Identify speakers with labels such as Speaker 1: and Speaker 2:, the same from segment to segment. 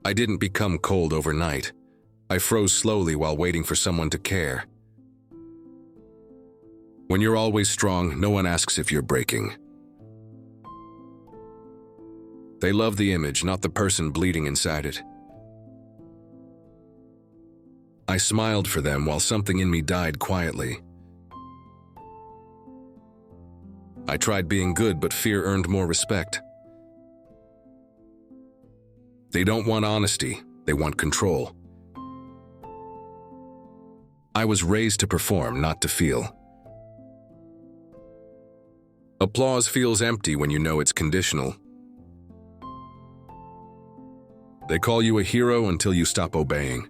Speaker 1: I didn't become cold overnight. I froze slowly while waiting for someone to care. When you're always strong, no one asks if you're breaking. They love the image, not the person bleeding inside it. I smiled for them while something in me died quietly. I tried being good, but fear earned more respect. They don't want honesty, they want control. I was raised to perform, not to feel. Applause feels empty when you know it's conditional. They call you a hero until you stop obeying.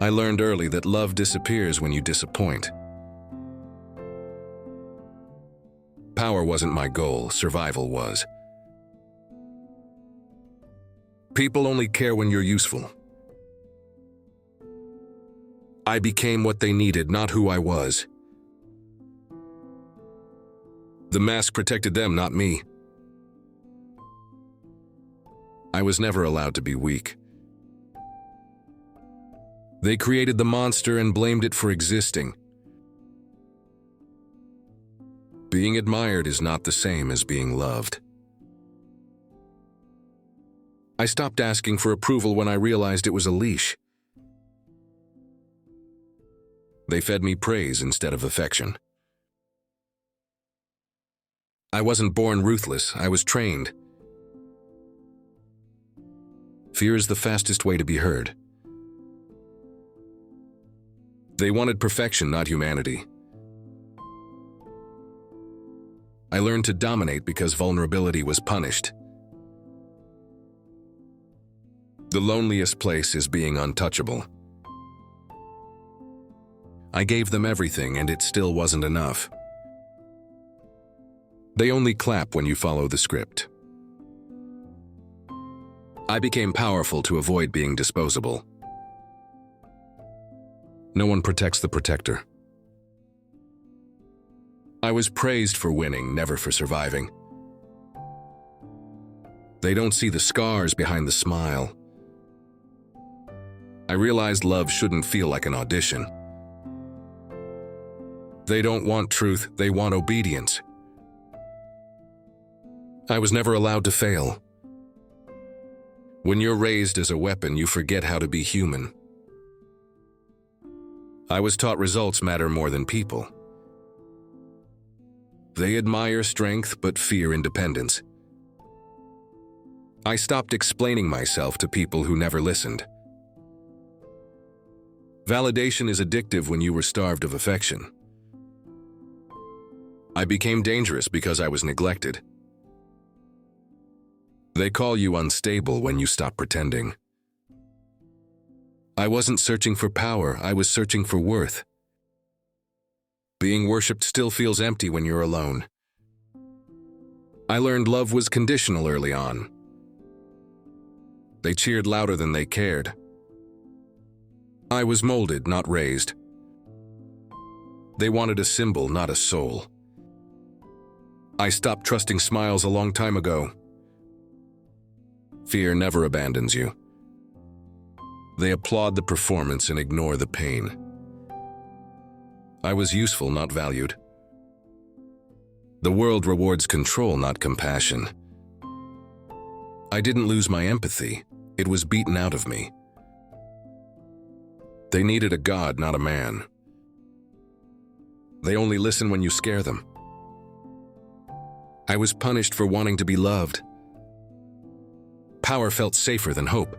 Speaker 1: I learned early that love disappears when you disappoint. Power wasn't my goal, survival was. People only care when you're useful. I became what they needed, not who I was. The mask protected them, not me. I was never allowed to be weak. They created the monster and blamed it for existing. Being admired is not the same as being loved. I stopped asking for approval when I realized it was a leash. They fed me praise instead of affection. I wasn't born ruthless, I was trained. Fear is the fastest way to be heard. They wanted perfection, not humanity. I learned to dominate because vulnerability was punished. The loneliest place is being untouchable. I gave them everything and it still wasn't enough. They only clap when you follow the script. I became powerful to avoid being disposable. No one protects the protector. I was praised for winning, never for surviving. They don't see the scars behind the smile. I realized love shouldn't feel like an audition. They don't want truth, they want obedience. I was never allowed to fail. When you're raised as a weapon, you forget how to be human. I was taught results matter more than people. They admire strength but fear independence. I stopped explaining myself to people who never listened. Validation is addictive when you were starved of affection. I became dangerous because I was neglected. They call you unstable when you stop pretending. I wasn't searching for power, I was searching for worth. Being worshipped still feels empty when you're alone. I learned love was conditional early on. They cheered louder than they cared. I was molded, not raised. They wanted a symbol, not a soul. I stopped trusting smiles a long time ago. Fear never abandons you. They applaud the performance and ignore the pain. I was useful, not valued. The world rewards control, not compassion. I didn't lose my empathy. It was beaten out of me. They needed a god, not a man. They only listen when you scare them. I was punished for wanting to be loved. Power felt safer than hope.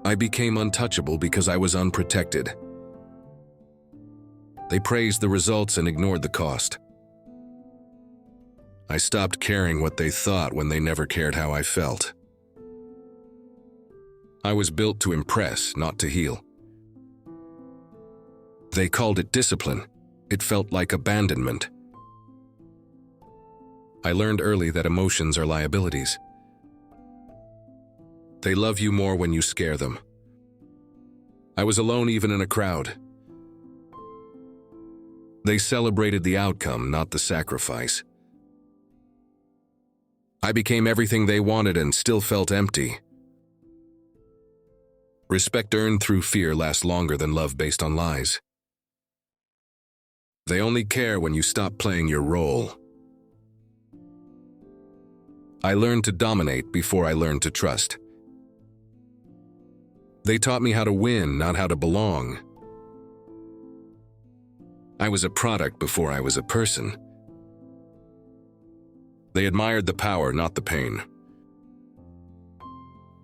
Speaker 1: I became untouchable because I was unprotected. They praised the results and ignored the cost. I stopped caring what they thought when they never cared how I felt. I was built to impress, not to heal. They called it discipline. It felt like abandonment. I learned early that emotions are liabilities. They love you more when you scare them. I was alone even in a crowd. They celebrated the outcome, not the sacrifice. I became everything they wanted and still felt empty. Respect earned through fear lasts longer than love based on lies. They only care when you stop playing your role. I learned to dominate before I learned to trust. They taught me how to win, not how to belong. I was a product before I was a person. They admired the power, not the pain.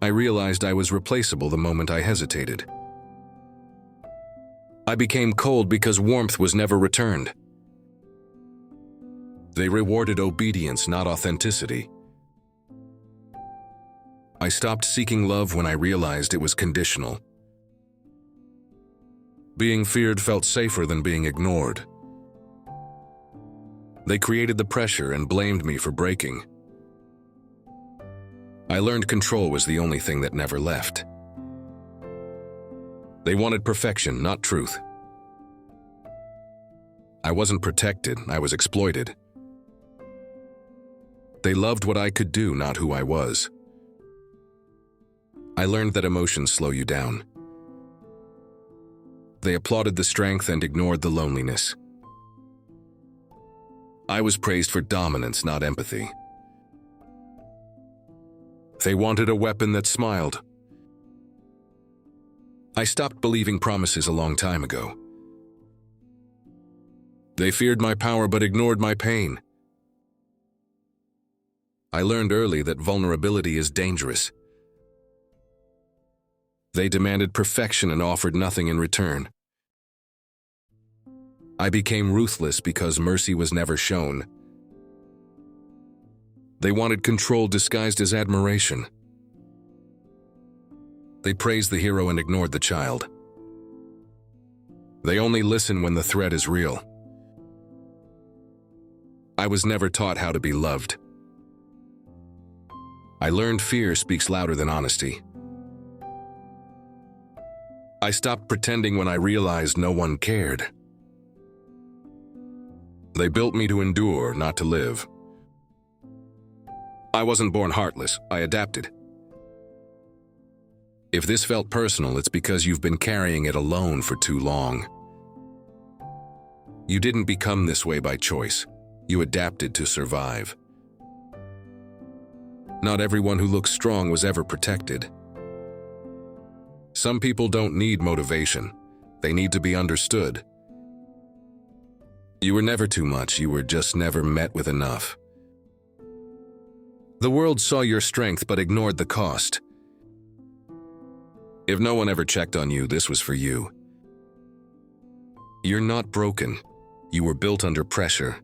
Speaker 1: I realized I was replaceable the moment I hesitated. I became cold because warmth was never returned. They rewarded obedience, not authenticity. I stopped seeking love when I realized it was conditional. Being feared felt safer than being ignored. They created the pressure and blamed me for breaking. I learned control was the only thing that never left. They wanted perfection, not truth. I wasn't protected, I was exploited. They loved what I could do, not who I was. I learned that emotions slow you down. They applauded the strength and ignored the loneliness. I was praised for dominance, not empathy. They wanted a weapon that smiled. I stopped believing promises a long time ago. They feared my power but ignored my pain. I learned early that vulnerability is dangerous. They demanded perfection and offered nothing in return. I became ruthless because mercy was never shown. They wanted control disguised as admiration. They praised the hero and ignored the child. They only listen when the threat is real. I was never taught how to be loved. I learned fear speaks louder than honesty. I stopped pretending when I realized no one cared. They built me to endure, not to live. I wasn't born heartless, I adapted. If this felt personal, it's because you've been carrying it alone for too long. You didn't become this way by choice. You adapted to survive. Not everyone who looks strong was ever protected. Some people don't need motivation. They need to be understood. You were never too much, you were just never met with enough. The world saw your strength but ignored the cost. If no one ever checked on you, this was for you. You're not broken. You were built under pressure.